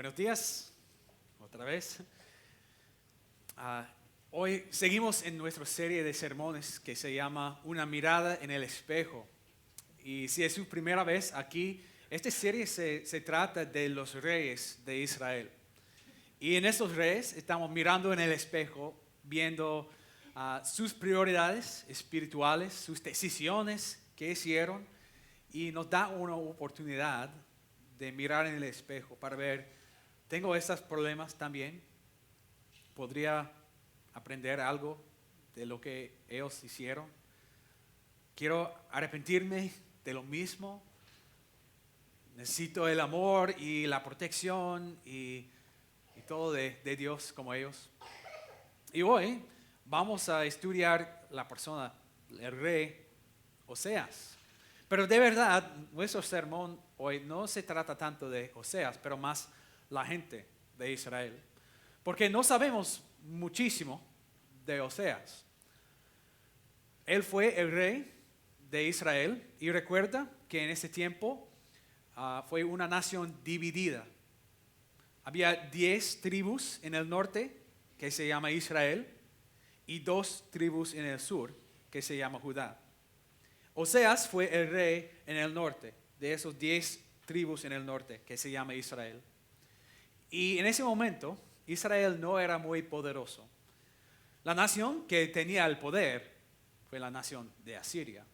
Buenos días, otra vez. Hoy seguimos en nuestra serie de sermones que se llama Una mirada en el espejo. Y si es su primera vez aquí, esta serie se trata de los reyes de Israel. Y en esos reyes estamos mirando en el espejo, viendo sus prioridades espirituales, sus decisiones que hicieron, y nos da una oportunidad de mirar en el espejo para ver, tengo estos problemas también, podría aprender algo de lo que ellos hicieron, quiero arrepentirme de lo mismo, necesito el amor y la protección y todo de Dios como ellos. Y hoy vamos a estudiar la persona, el rey Oseas. Pero de verdad, nuestro sermón hoy no se trata tanto de Oseas, pero más la gente de Israel. Porque no sabemos muchísimo de Oseas. Él fue el rey de Israel y recuerda que en ese tiempo fue una nación dividida. Había 10 tribus en el norte que se llama Israel y 2 tribus en el sur que se llama Judá. Oseas fue el rey en el norte, de esos 10 tribus en el norte que se llama Israel. Y en ese momento Israel no era muy poderoso. La nación que tenía el poder fue la nación de Asiria.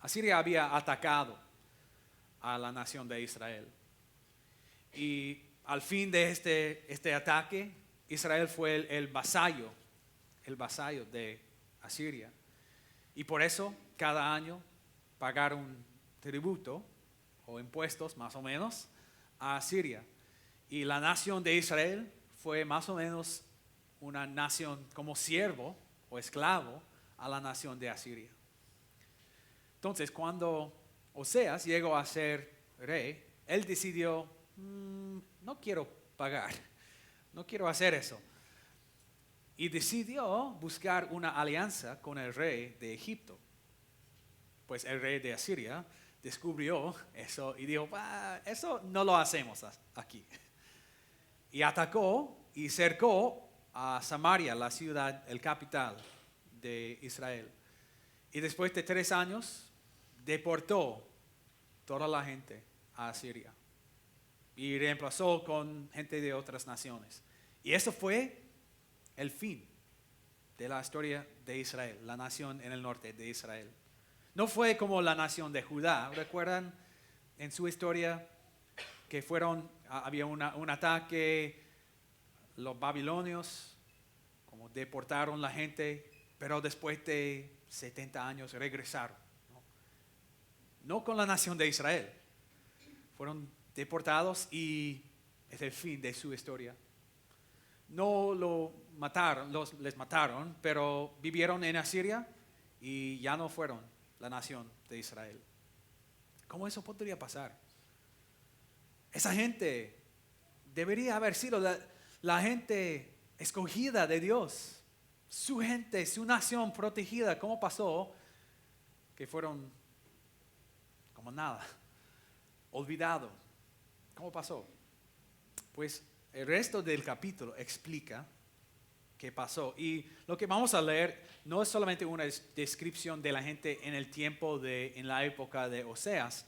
Asiria había atacado a la nación de Israel. Y al fin de este ataque, Israel fue el vasallo de Asiria. Y por eso cada año pagaron tributo o impuestos más o menos a Asiria. Y la nación de Israel fue más o menos una nación como siervo o esclavo a la nación de Asiria. Entonces, cuando Oseas llegó a ser rey, él decidió, no quiero pagar, no quiero hacer eso. Y decidió buscar una alianza con el rey de Egipto. Pues el rey de Asiria descubrió eso y dijo, eso no lo hacemos aquí. Y atacó y cercó a Samaria, la ciudad, el capital de Israel. Y después de 3 años, deportó toda la gente a Asiria. Y reemplazó con gente de otras naciones. Y eso fue el fin de la historia de Israel, la nación en el norte de Israel. No fue como la nación de Judá. ¿Recuerdan en su historia que había un ataque, los babilonios, como deportaron la gente, pero después de 70 años regresaron? No con la nación de Israel. Fueron deportados y es el fin de su historia. No les mataron, pero vivieron en Asiria y ya no fueron la nación de Israel. ¿Cómo eso podría pasar? Esa gente debería haber sido la gente escogida de Dios, su gente, su nación protegida. ¿Cómo pasó que fueron como nada, olvidado? ¿Cómo pasó? Pues el resto del capítulo explica qué pasó. Y lo que vamos a leer no es solamente una descripción de la gente en el tiempo en la época de Oseas,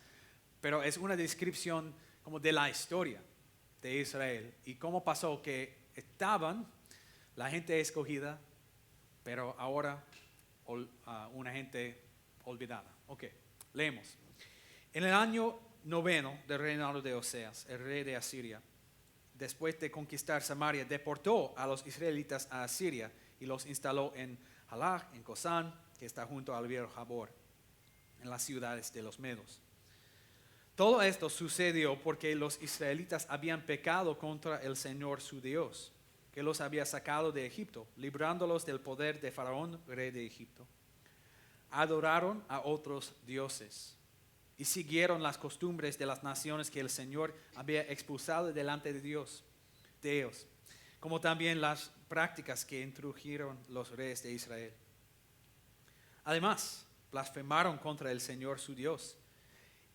pero es una descripción como de la historia de Israel y cómo pasó que estaban la gente escogida, pero ahora una gente olvidada. Ok, leemos. En el año 9 del reinado de Oseas, el rey de Asiria, después de conquistar Samaria, deportó a los israelitas a Asiria y los instaló en Halach, en Gozán, que está junto al río Jabor, en las ciudades de los medos. Todo esto sucedió porque los israelitas habían pecado contra el Señor su Dios, que los había sacado de Egipto, librándolos del poder de Faraón, rey de Egipto. Adoraron a otros dioses y siguieron las costumbres de las naciones que el Señor había expulsado delante de ellos, como también las prácticas que introdujeron los reyes de Israel. Además, blasfemaron contra el Señor su Dios,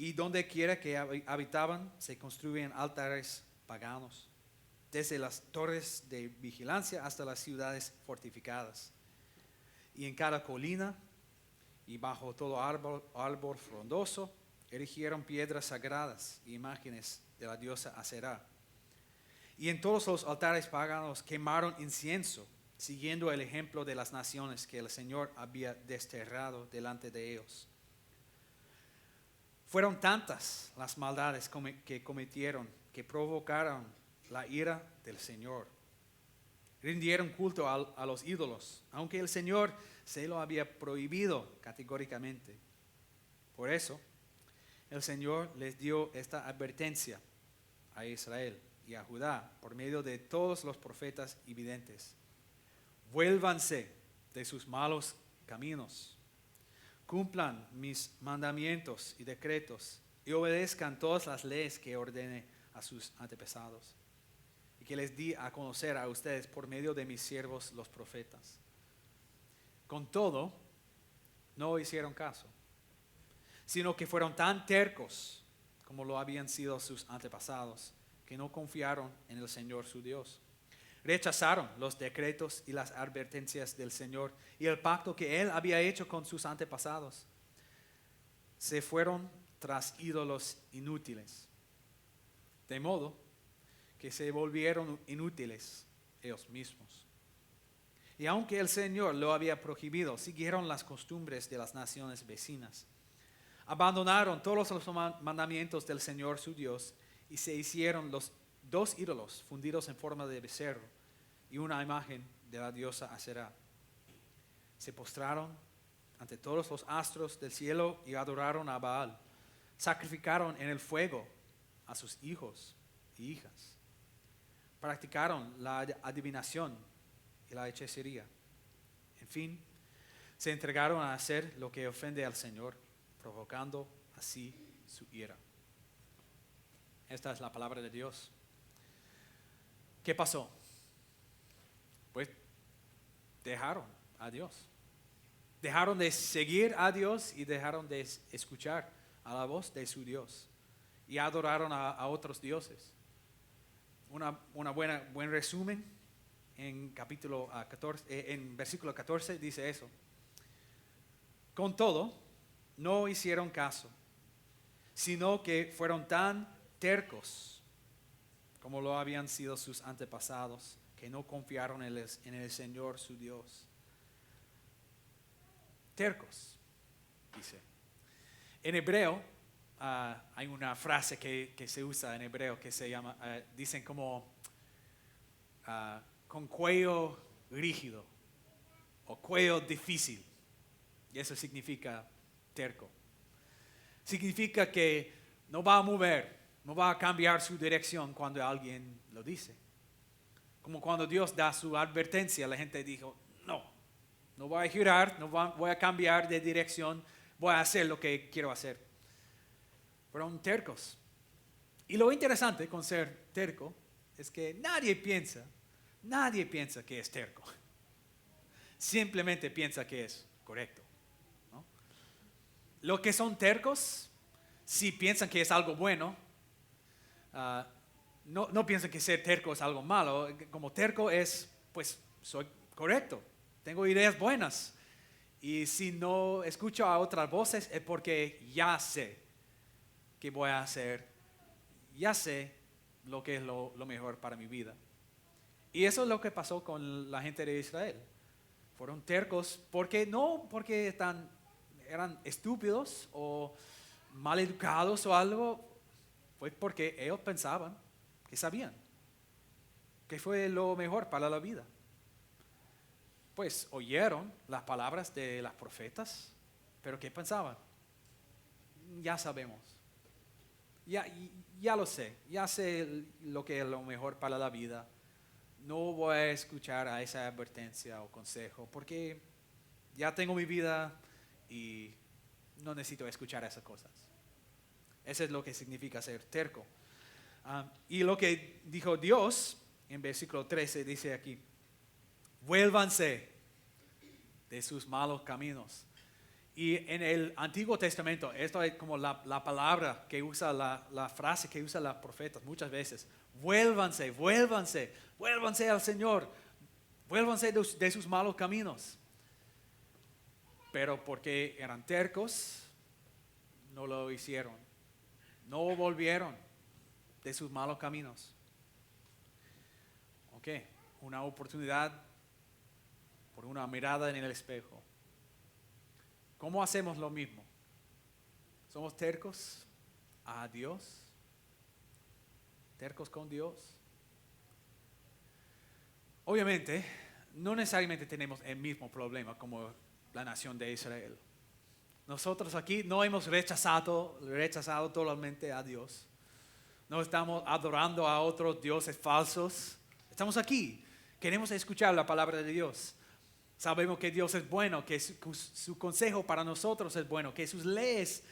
y donde quiera que habitaban se construían altares paganos, desde las torres de vigilancia hasta las ciudades fortificadas. Y en cada colina y bajo todo árbol frondoso erigieron piedras sagradas y imágenes de la diosa Aserá. Y en todos los altares paganos quemaron incienso, siguiendo el ejemplo de las naciones que el Señor había desterrado delante de ellos. Fueron tantas las maldades que cometieron que provocaron la ira del Señor. Rindieron culto a los ídolos, aunque el Señor se lo había prohibido categóricamente. Por eso, el Señor les dio esta advertencia a Israel y a Judá por medio de todos los profetas y videntes. Vuélvanse de sus malos caminos, cumplan mis mandamientos y decretos y obedezcan todas las leyes que ordené a sus antepasados y que les di a conocer a ustedes por medio de mis siervos los profetas. Con todo, no hicieron caso, sino que fueron tan tercos como lo habían sido sus antepasados, que no confiaron en el Señor su Dios. Rechazaron los decretos y las advertencias del Señor y el pacto que Él había hecho con sus antepasados. Se fueron tras ídolos inútiles, de modo que se volvieron inútiles ellos mismos. Y aunque el Señor lo había prohibido, siguieron las costumbres de las naciones vecinas. Abandonaron todos los mandamientos del Señor su Dios y se hicieron los 2 ídolos fundidos en forma de becerro y una imagen de la diosa Aserá. Se postraron ante todos los astros del cielo y adoraron a Baal. Sacrificaron en el fuego a sus hijos y hijas. Practicaron la adivinación y la hechicería. En fin, se entregaron a hacer lo que ofende al Señor, provocando así su ira. Esta es la palabra de Dios. ¿Qué pasó? Pues dejaron a Dios. Dejaron de seguir a Dios y dejaron de escuchar a la voz de su Dios. Y adoraron a otros dioses. Buen resumen en capítulo 14, en versículo 14 dice eso. Con todo, no hicieron caso, sino que fueron tan tercos como lo habían sido sus antepasados, que no confiaron en el Señor su Dios. Tercos, dice. En hebreo hay una frase que se usa en hebreo que se llama, dicen como con cuello rígido o cuello difícil. Y eso significa terco. Significa que no va a mover, no va a cambiar su dirección cuando alguien lo dice. Como cuando Dios da su advertencia, la gente dijo, no voy a girar, voy a cambiar de dirección, voy a hacer lo que quiero hacer. Fueron tercos. Y lo interesante con ser terco es que nadie piensa que es terco. Simplemente piensa que es correcto, ¿no? Los que son tercos, si piensan que es algo bueno, no piensan que ser terco es algo malo. Como terco es, pues soy correcto, tengo ideas buenas. Y si no escucho a otras voces es porque ya sé qué voy a hacer, ya sé lo que es lo mejor para mi vida. Y eso es lo que pasó con la gente de Israel. Fueron tercos no porque eran estúpidos o mal educados o algo, fue porque ellos pensaban que sabían que fue lo mejor para la vida. Pues oyeron las palabras de las profetas, pero ¿qué pensaban? Ya sabemos, ya lo sé, ya sé lo que es lo mejor para la vida. No voy a escuchar a esa advertencia o consejo porque ya tengo mi vida y no necesito escuchar esas cosas. Eso es lo que significa ser terco. Y lo que dijo Dios en versículo 13 dice aquí, vuélvanse de sus malos caminos Y en el Antiguo Testamento, esto es como la palabra que usa, la frase que usa los profetas muchas veces. Vuélvanse, vuélvanse, vuélvanse al Señor, vuélvanse de sus malos caminos. Pero porque eran tercos, no lo hicieron. No volvieron de sus malos caminos. Ok, una oportunidad por una mirada en el espejo. ¿Cómo hacemos lo mismo? ¿Somos tercos a Dios? ¿Tercos con Dios? Obviamente, no necesariamente tenemos el mismo problema como la nación de Israel. Nosotros aquí no hemos rechazado totalmente a Dios. No estamos adorando a otros dioses falsos. Estamos aquí. Queremos escuchar la palabra de Dios. Sabemos que Dios es bueno, que su consejo para nosotros es bueno, que sus leyes,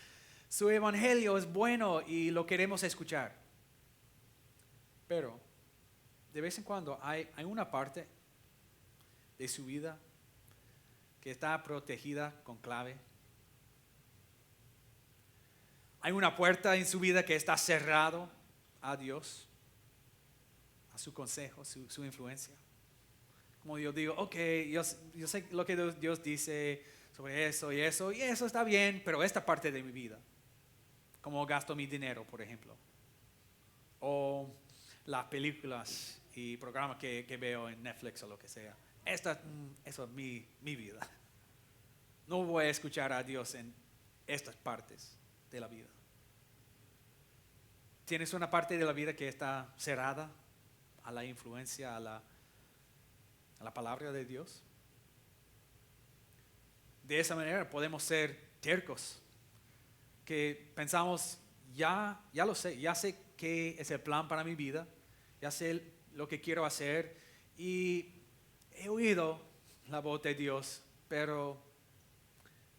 su evangelio es bueno y lo queremos escuchar. Pero de vez en cuando hay una parte de su vida que está protegida con clave. Hay una puerta en su vida que está cerrado a Dios, a su consejo, su influencia. Como yo digo, ok, yo sé lo que Dios dice sobre eso y eso está bien, pero esta parte de mi vida, como gasto mi dinero, por ejemplo, o las películas y programas que veo en Netflix o lo que sea, eso es mi vida. No voy a escuchar a Dios en estas partes de la vida. ¿Tienes una parte de la vida que está cerrada a la influencia, a la palabra de Dios? De esa manera podemos ser tercos, que pensamos, ya lo sé, ya sé qué es el plan para mi vida, ya sé lo que quiero hacer y he oído la voz de Dios, pero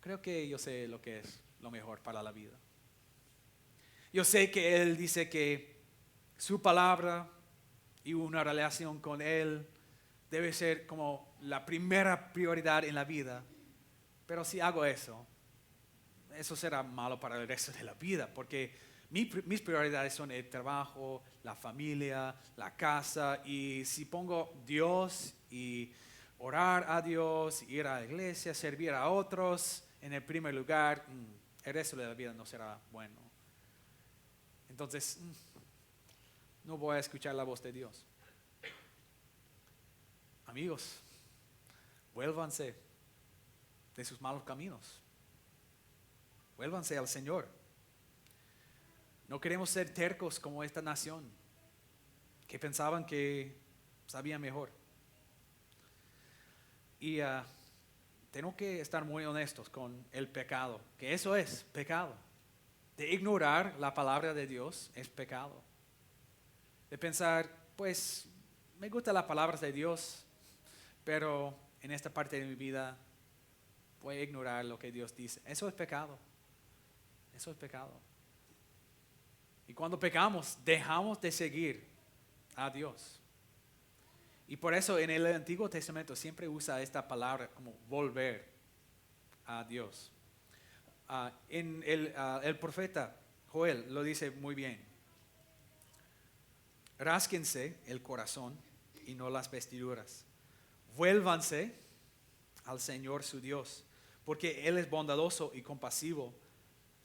creo que yo sé lo que es lo mejor para la vida. Yo sé que Él dice que su palabra y una relación con Él debe ser como la primera prioridad en la vida. Pero si hago eso será malo para el resto de la vida, porque mis prioridades son el trabajo, la familia, la casa, y si pongo Dios y orar a Dios, ir a la iglesia, servir a otros en el primer lugar, el resto de la vida no será bueno. Entonces, no voy a escuchar la voz de Dios. Amigos, vuélvanse de sus malos caminos. Vuélvanse al Señor. No queremos ser tercos como esta nación, que pensaban que sabían mejor. Y tengo que estar muy honestos con el pecado, que eso es pecado. De ignorar la palabra de Dios es pecado. De pensar, pues, me gustan las palabras de Dios, pero en esta parte de mi vida voy a ignorar lo que Dios dice. Eso es pecado. Eso es pecado. Y cuando pecamos, dejamos de seguir a Dios. Y por eso en el Antiguo Testamento siempre usa esta palabra como volver a Dios. En el profeta Joel lo dice muy bien. Rásquense el corazón y no las vestiduras. Vuélvanse al Señor su Dios, porque Él es bondadoso y compasivo,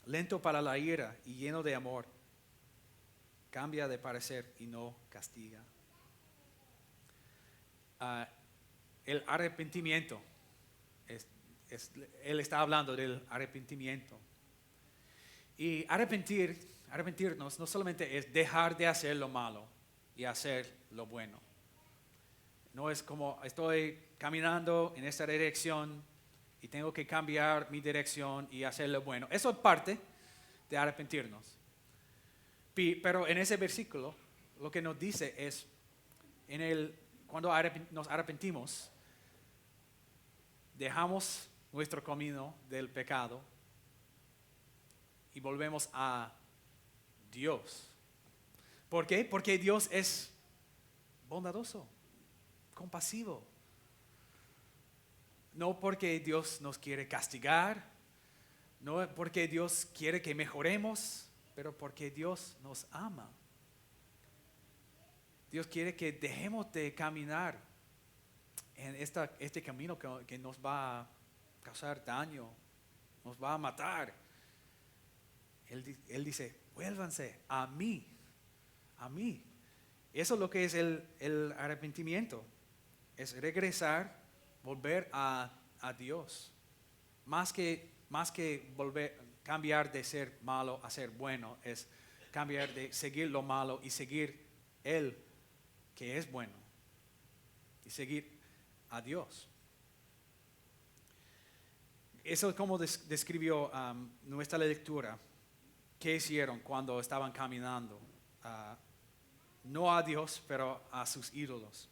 lento para la ira y lleno de amor. Cambia de parecer y no castiga. El arrepentimiento, Él está hablando del arrepentimiento. Y arrepentirnos no solamente es dejar de hacer lo malo y hacer lo bueno. No es como estoy caminando en esta dirección y tengo que cambiar mi dirección y hacer lo bueno. Eso es parte de arrepentirnos. Pero en ese versículo lo que nos dice es, cuando nos arrepentimos, dejamos nuestro camino del pecado y volvemos a Dios. ¿Por qué? Porque Dios es bondadoso, compasivo. No porque Dios nos quiere castigar, No es porque Dios quiere que mejoremos, pero porque Dios nos ama. Dios quiere que dejemos de caminar en este camino que nos va a causar daño, nos va a matar. Él dice, vuélvanse a mí, a mí. Eso es lo que es el arrepentimiento. Es regresar, volver a Dios. Más que cambiar de ser malo a ser bueno, es cambiar de seguir lo malo y seguir Él, que es bueno. Y seguir a Dios. Eso es como describió nuestra lectura. ¿Qué hicieron cuando estaban caminando? No a Dios, pero a sus ídolos.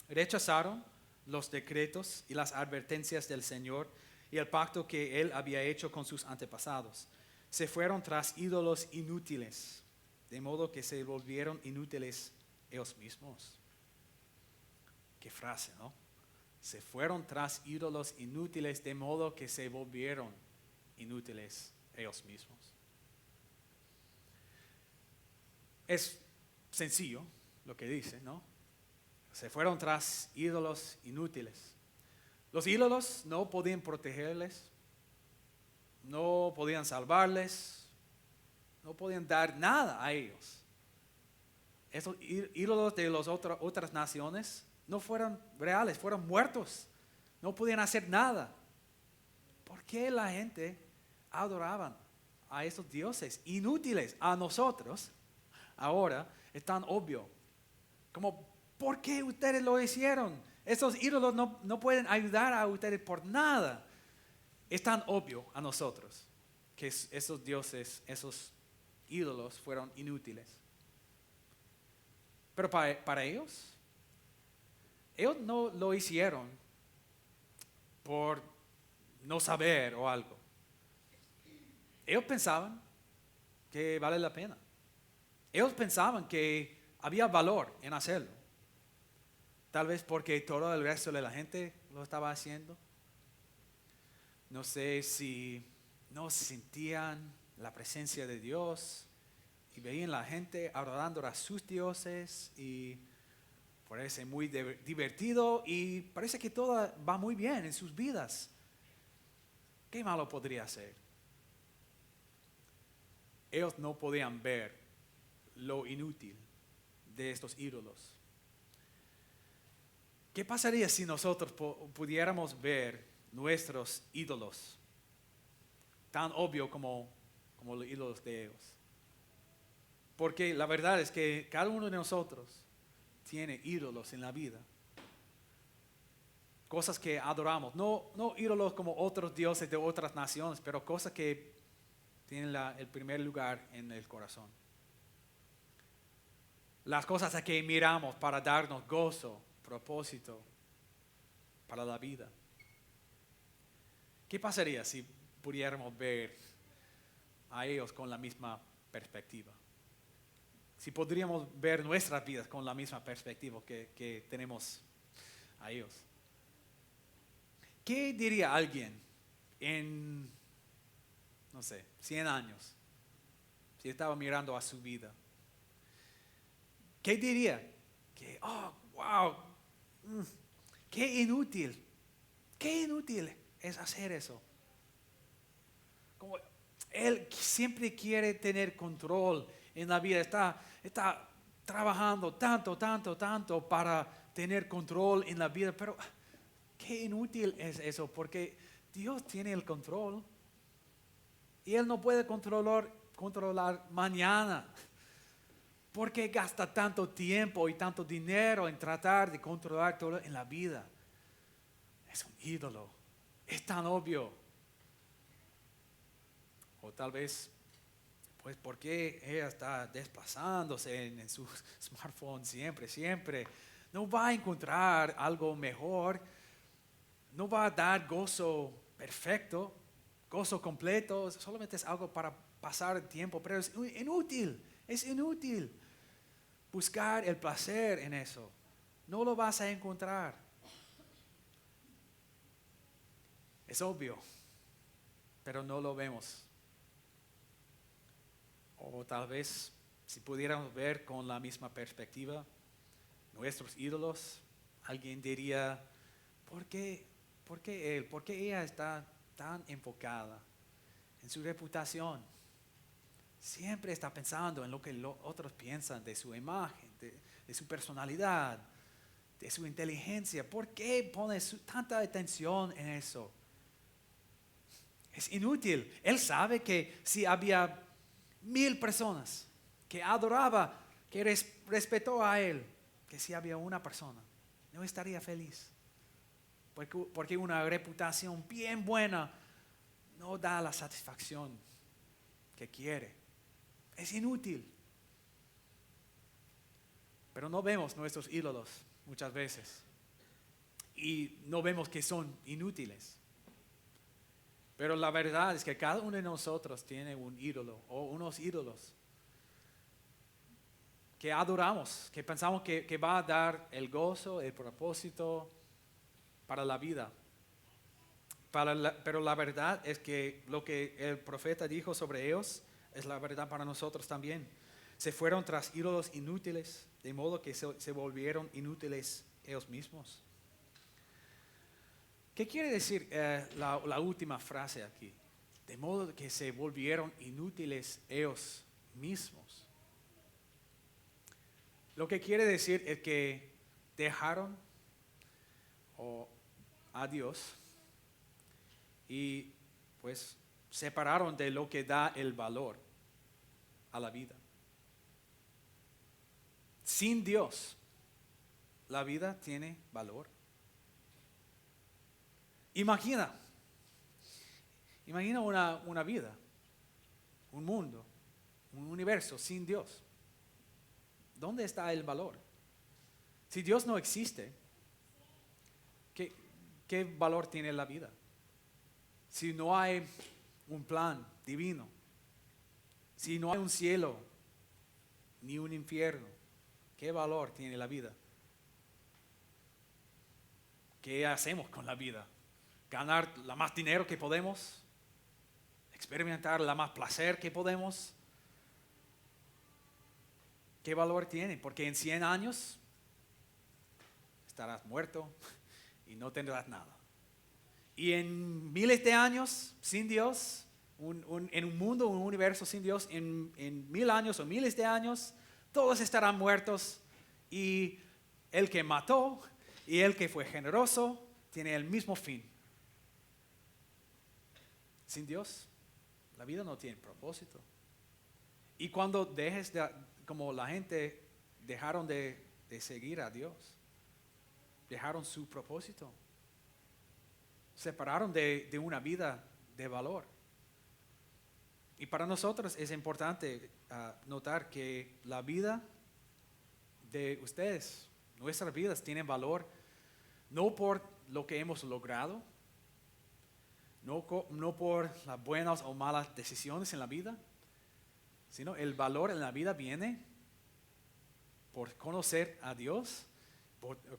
Rechazaron los decretos y las advertencias del Señor y el pacto que Él había hecho con sus antepasados. Se fueron tras ídolos inútiles, de modo que se volvieron inútiles ellos mismos. Qué frase, ¿no? Se fueron tras ídolos inútiles, de modo que se volvieron inútiles ellos mismos. Es sencillo lo que dice, ¿no? Se fueron tras ídolos inútiles. Los ídolos no podían protegerles, no podían salvarles, no podían dar nada a ellos. Esos ídolos de las otras naciones no fueron reales, fueron muertos, no podían hacer nada. ¿Por qué la gente adoraban a esos dioses inútiles a nosotros? Ahora es tan obvio. Como, ¿por qué ustedes lo hicieron? Esos ídolos no pueden ayudar a ustedes por nada. Es tan obvio a nosotros que esos dioses, esos ídolos fueron inútiles. Pero para ellos no lo hicieron por no saber o algo. Ellos pensaban que vale la pena. Ellos pensaban que había valor en hacerlo. Tal vez porque todo el resto de la gente lo estaba haciendo. No sé si no sentían la presencia de Dios y veían la gente adorando a sus dioses y parece muy divertido y parece que todo va muy bien en sus vidas. ¿Qué malo podría ser? Ellos no podían ver lo inútil de estos ídolos. ¿Qué pasaría si nosotros pudiéramos ver nuestros ídolos tan obvio como los ídolos de ellos? Porque la verdad es que cada uno de nosotros tiene ídolos en la vida. Cosas que adoramos, no ídolos como otros dioses de otras naciones, pero cosas que tienen el primer lugar en el corazón. Las cosas a que miramos para darnos gozo, propósito para la vida. ¿Qué pasaría si pudiéramos ver a ellos con la misma perspectiva? Si podríamos ver nuestras vidas con la misma perspectiva que tenemos a ellos. ¿Qué diría alguien en, no sé, 100 años, si estaba mirando a su vida? ¿Qué diría? Que, oh, wow, qué inútil es hacer eso. Como él siempre quiere tener control en la vida, está trabajando tanto para tener control en la vida, pero qué inútil es eso, porque Dios tiene el control y Él no puede controlar mañana. ¿Por qué gasta tanto tiempo y tanto dinero en tratar de controlar todo en la vida? Es un ídolo, es tan obvio. O tal vez, pues, ¿por qué ella está desplazándose en su smartphone siempre? No va a encontrar algo mejor, no va a dar gozo perfecto, gozo completo, solamente es algo para pasar el tiempo, pero es inútil buscar el placer en eso. No lo vas a encontrar. Es obvio. pero no lo vemos. O tal vez, si pudiéramos ver con la misma perspectiva, nuestros ídolos, alguien diría, ¿por qué él? ¿Por qué ella está tan enfocada en su reputación? Siempre está pensando en lo que los otros piensan de su imagen, de su personalidad, de su inteligencia. ¿Por qué pone tanta atención en eso? Es inútil. Él sabe que si había 1000 personas que adoraba, que respetó a él, que si había una persona, no estaría feliz. Porque una reputación bien buena no da la satisfacción que quiere. Es inútil. Pero no vemos nuestros ídolos muchas veces. Y no vemos que son inútiles. Pero la verdad es que cada uno de nosotros tiene un ídolo o unos ídolos que adoramos, que pensamos que va a dar el gozo, el propósito para la vida. Pero la verdad es que lo que el profeta dijo sobre ellos es la verdad para nosotros también. Se fueron tras ídolos inútiles, de modo que se volvieron inútiles ellos mismos. ¿Qué quiere decir la última frase aquí? De modo que se volvieron inútiles ellos mismos. Lo que quiere decir es que dejaron a Dios y pues separaron de lo que da el valor a la vida. Sin Dios, la vida tiene valor. Imagina una vida, un mundo, un universo sin Dios. ¿Dónde está el valor? Si Dios no existe, ¿qué valor tiene la vida? Si no hay un plan divino, si no hay un cielo ni un infierno, ¿qué valor tiene la vida? ¿Qué hacemos con la vida? ¿Ganar la más dinero que podemos? ¿Experimentar la más placer que podemos? ¿Qué valor tiene? Porque en 100 años estarás muerto y no tendrás nada. Y en miles de años sin Dios, en un mundo, un universo sin Dios, en 1000 años o miles de años, todos estarán muertos y el que mató y el que fue generoso tiene el mismo fin. Sin Dios, la vida no tiene propósito. Y cuando como la gente dejaron de seguir a Dios, dejaron su propósito, separaron de una vida de valor. Y para nosotros es importante notar que la vida de ustedes, nuestras vidas tienen valor no por lo que hemos logrado, no por las buenas o malas decisiones en la vida, sino el valor en la vida viene por conocer a Dios,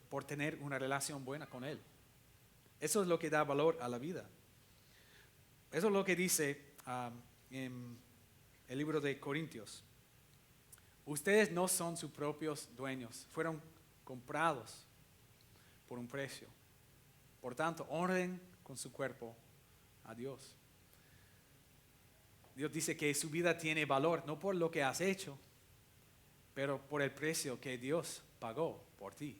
por tener una relación buena con Él. Eso es lo que da valor a la vida. Eso es lo que dice en el libro de Corintios. Ustedes no son sus propios dueños, fueron comprados por un precio. Por tanto, honren con su cuerpo a Dios. Dios dice que su vida tiene valor, no por lo que has hecho, pero por el precio que Dios pagó por ti.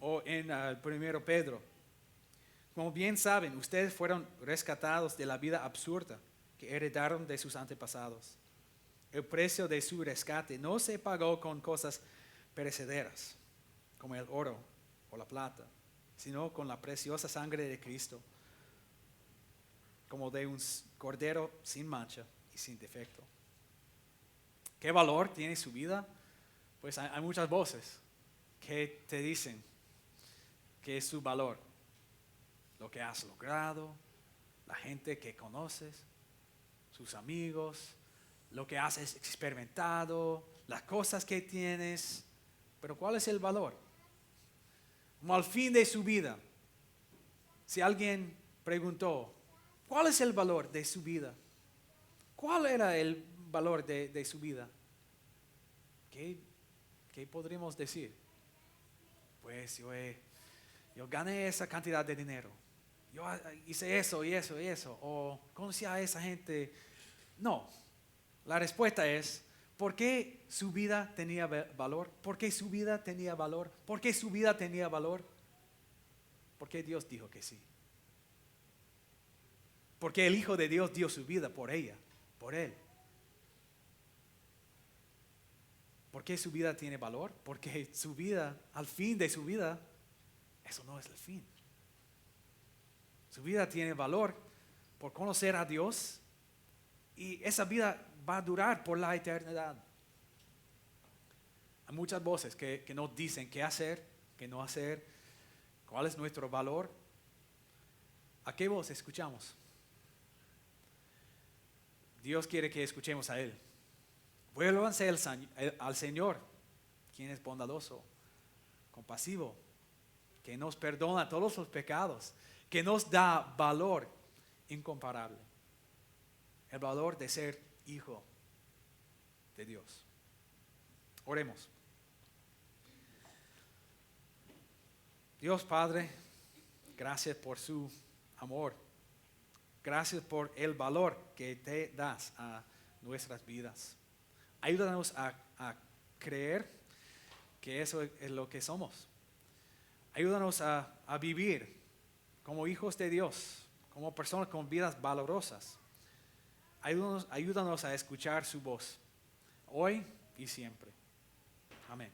O en el 1 Pedro, como bien saben, ustedes fueron rescatados de la vida absurda que heredaron de sus antepasados. El precio de su rescate no se pagó con cosas perecederas, como el oro o la plata, sino con la preciosa sangre de Cristo, como de un cordero sin mancha y sin defecto. ¿Qué valor tiene su vida? Pues hay muchas voces que te dicen que es su valor. Lo que has logrado, la gente que conoces, sus amigos, lo que has experimentado, las cosas que tienes. Pero ¿cuál es el valor? Como al fin de su vida, si alguien preguntó, ¿Cuál es el valor de su vida? ¿Cuál era el valor de su vida? ¿Qué podríamos decir? Pues yo gané esa cantidad de dinero. Yo hice eso y eso y eso. O conocí a esa gente. No. La respuesta es, ¿por qué su vida tenía valor? ¿Por qué su vida tenía valor? ¿Por qué su vida tenía valor? Porque Dios dijo que sí. Porque el Hijo de Dios dio su vida por ella, por Él. ¿Por qué su vida tiene valor? Porque su vida, al fin de su vida, eso no es el fin. Su vida tiene valor por conocer a Dios y esa vida va a durar por la eternidad. Hay muchas voces que nos dicen qué hacer, qué no hacer, cuál es nuestro valor. ¿A qué voz escuchamos? Dios quiere que escuchemos a Él. Vuélvanse al Señor, quien es bondadoso, compasivo, que nos perdona todos los pecados, que nos da valor incomparable. El valor de ser hijo de Dios. Oremos. Dios Padre, gracias por su amor. Gracias por el valor que te das a nuestras vidas. Ayúdanos a creer que eso es lo que somos. Ayúdanos a vivir como hijos de Dios, como personas con vidas valorosas. Ayúdanos a escuchar su voz, hoy y siempre. Amén.